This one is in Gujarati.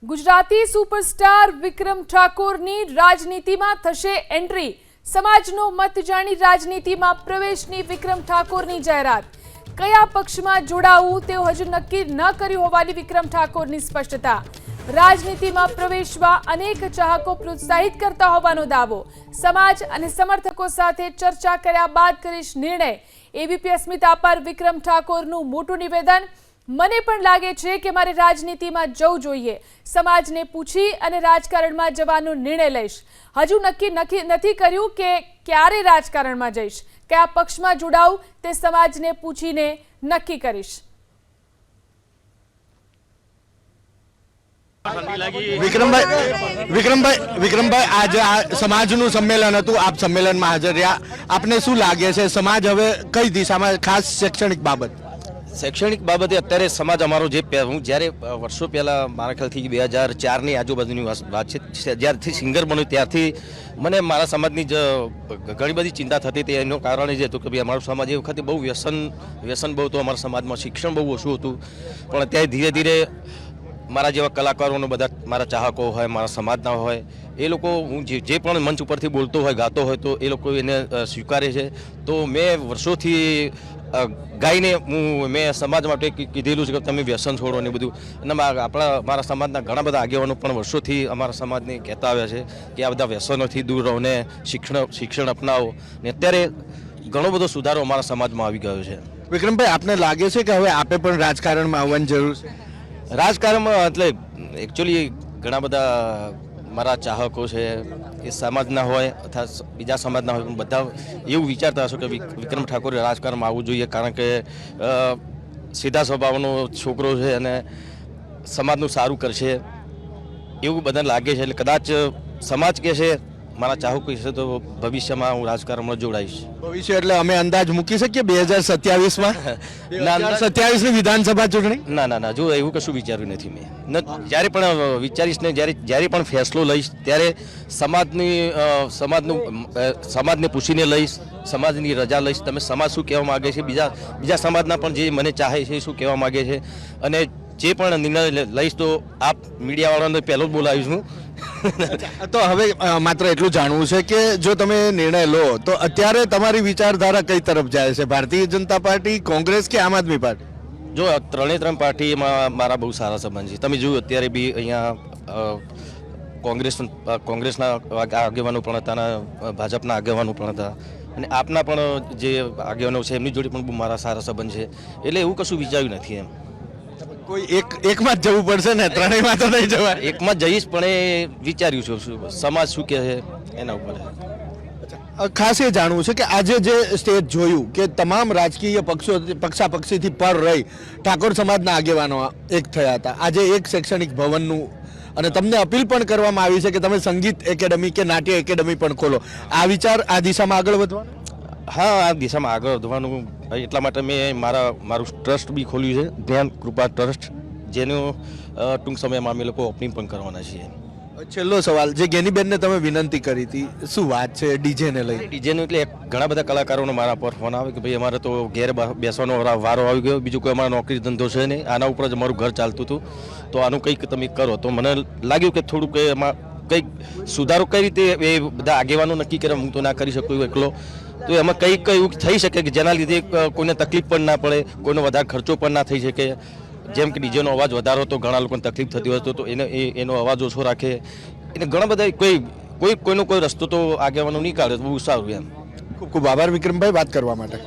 ગુજરાતી સુપરસ્ટાર વિક્રમ ઠાકોરની રાજનીતિમાં થશે એન્ટ્રી। સમાજનો મત જાણી રાજનીતિમાં પ્રવેશની વિક્રમ ઠાકોરની જાહેરાત। કયા પક્ષમાં જોડાવું તે હજુ નક્કી ન કર્યું હોવાની વિક્રમ ઠાકોરની સ્પષ્ટતા। રાજનીતિમાં પ્રવેશવા અનેક ચાહકો પ્રોત્સાહિત કરતા હોવાનો દાવો। સમાજ અને સમર્થકો સાથે ચર્ચા કર્યા બાદ કરીશ નિર્ણય। એબીપી અસ્મિતા પર વિક્રમ ઠાકોરનું મોટું નિવેદન। મને પણ લાગે છે કે મારે રાજનીતિમાં જવું જોઈએ। સમાજને પૂછી અને રાજકારણમાં જવાનો નિર્ણય લઈશ। હજુ નક્કી નથી કર્યું કે ક્યારે રાજકારણમાં જઈશ, કયા પક્ષમાં જોડાવું તે સમાજને પૂછીને નક્કી કરીશ। વિક્રમભાઈ આજે આ સમાજનું સંમેલન હતું, આપ સંમેલનમાં હાજર રહ્યા। આપને શું લાગે છે સમાજ હવે કઈ દિશામાં, ખાસ શૈક્ષણિક બાબતે અત્યારે સમાજ અમારો જે હું જ્યારે વર્ષો પહેલાં મારા ખ્યાલથી 2004ની આજુબાજુની વાત છે, જ્યારથી સિંગર બન્યો ત્યારથી મને મારા સમાજની જ ઘણી બધી ચિંતા થતી હતી। એનું કારણ એ જ હતું કે ભાઈ અમારો સમાજ એ વખતે બહુ વ્યસન બહુ હતું અમારા સમાજમાં, શિક્ષણ બહુ ઓછું હતું। પણ અત્યારે ધીરે ધીરે મારા જેવા કલાકારોનો બધા મારા ચાહકો હોય, મારા સમાજના હોય, એ લોકો હું જે પણ મંચ ઉપરથી બોલતો હોય, ગાતો હોય તો એ લોકો એને સ્વીકારે છે। તો મેં વર્ષોથી ગાઈને મેં સમાજ માટે કીધેલું છે કે તમે વ્યસન છોડો ને બધું। અને મારા સમાજના ઘણા બધા આગેવાનો પણ વર્ષોથી અમારા સમાજને કહેતા આવ્યા છે કે આ બધા વ્યસનોથી દૂર રહો ને શિક્ષણ અપનાવો। ને અત્યારે ઘણો બધો સુધારો અમારા સમાજમાં આવી ગયો છે। વિક્રમભાઈ, આપને લાગે છે કે હવે આપે પણ રાજકારણમાં આવવાની જરૂર છે? રાજકારણમાં એટલે એકચ્યુઅલી ઘણા બધા મારા ચાહકો છે, એ સમાજના હોય અથવા બીજા સમાજના હોય, પણ બધા એવું વિચારતા હશો કે વિક્રમ ઠાકોરે રાજકારણમાં આવવું જોઈએ કારણ કે સીધા સ્વભાવનો છોકરો છે અને સમાજનું સારું કરશે એવું બધાને લાગે છે। એટલે કદાચ સમાજ કહે છે, મારા ચાહકો કહેશે તો ભવિષ્યમાં હું રાજકારણમાં જોડાઈશ। ભવિષ્ય એટલે અમે અંદાજ મૂકી શકીએ 2027માં 2027ની વિધાનસભા ચૂંટણી? ના, જો એવું કશું વિચાર્યું નથી મેં। જ્યારે પણ વિચારીશ ને જ્યારે પણ ફેસલો લઈશ ત્યારે સમાજને પૂછીને લઈશ, સમાજની રજા લઈશ। તમે સમાજ શું કહેવા માગે છે, બીજા સમાજના પણ જે મને ચાહે છે શું કહેવા માગે છે, અને જે પણ નિર્ણય લઈશ તો આપ મીડિયાવાળાને પહેલો જ બોલાવીશ હું। તો હવે માત્ર એટલું જાણવું છે કે જો તમે નિર્ણય લો તો અત્યારે તમારી વિચારધારા કઈ તરફ જાય છે? ભારતીય જનતા પાર્ટી, કોંગ્રેસ કે આમ આદમી પાર્ટી? જો ત્રણ પાર્ટીમાં મારા બહુ સારા સંબંધ છે। તમે જોયું અત્યારે બી અહીંયા કોંગ્રેસના આગેવાનો પણ હતા અને ભાજપના આગેવાનો પણ હતા, અને આપના પણ જે આગેવાનો છે એમની જોડે પણ બહુ મારા સારા સંબંધ છે। એટલે એવું કશું વિચાર્યું નથી એમ। કોઈ એકમાં જ જવું પડશે ને, ત્રણેયમાં તો નહીં જવાય? એકમાં જઈશ, પણ એ વિચાર્યું છું સમાજ શું કહે છે એના ઉપર। ખાસ એ જાણવું છે કે આજે જે સ્ટેજ જોયું કે તમામ રાજકીય પક્ષાપક્ષીથી પર રહી ઠાકોર સમાજના આગેવાનો એક થયા હતા। આજે એક શૈક્ષણિક ભવનનું અને તમને અપીલ પણ કરવામાં આવી છે કે તમે સંગીત એકેડમી કે નાટ્ય એકેડમી પણ ખોલો। આ વિચાર આ દિશામાં આગળ વધવાનો? હા, આ દિશામાં આગળ વધવાનું એટલા માટે મેં મારું ટ્રસ્ટ બી ખોલ્યું છે, ધ્યાન કૃપા ટ્રસ્ટ, જેનું ટૂંક સમયમાં અમે લોકો ઓપનિંગ પણ કરવાના છીએ। છેલ્લો સવાલ, જે ગેનીબેનને તમે વિનંતી કરી હતી, શું વાત છે ડીજેને લઈ? ડીજેનું એટલે ઘણા બધા કલાકારોનો મારા પર ફોન આવે કે ભાઈ અમારે તો ઘેર બેસવાનો વારો આવી ગયો, બીજું કોઈ અમારો નોકરી ધંધો છે નહીં, આના ઉપર જ અમારું ઘર ચાલતું હતું, તો આનું કંઈક તમે કરો। તો મને લાગ્યું કે થોડુંક એમાં કંઈક સુધારો કઈ રીતે એ બધા આગેવાનો નક્કી કરે, હું તો ના કરી શકું એકલો, તો એમાં કંઈક એવું થઈ શકે કે જેના લીધે કોઈને તકલીફ પણ ના પડે, કોઈનો વધારે ખર્ચો પણ ના થઈ શકે। જેમ કે ડીજેનો અવાજ વધારો તો ઘણા લોકોને તકલીફ થતી હોય તો એનો અવાજ ઓછો રાખે, એટલે ઘણા બધા કોઈનો કોઈ રસ્તો તો આગેવાનો નહીં કાઢે તો બહુ સારું એમ। ખૂબ ખૂબ આભાર વિક્રમભાઈ વાત કરવા માટે।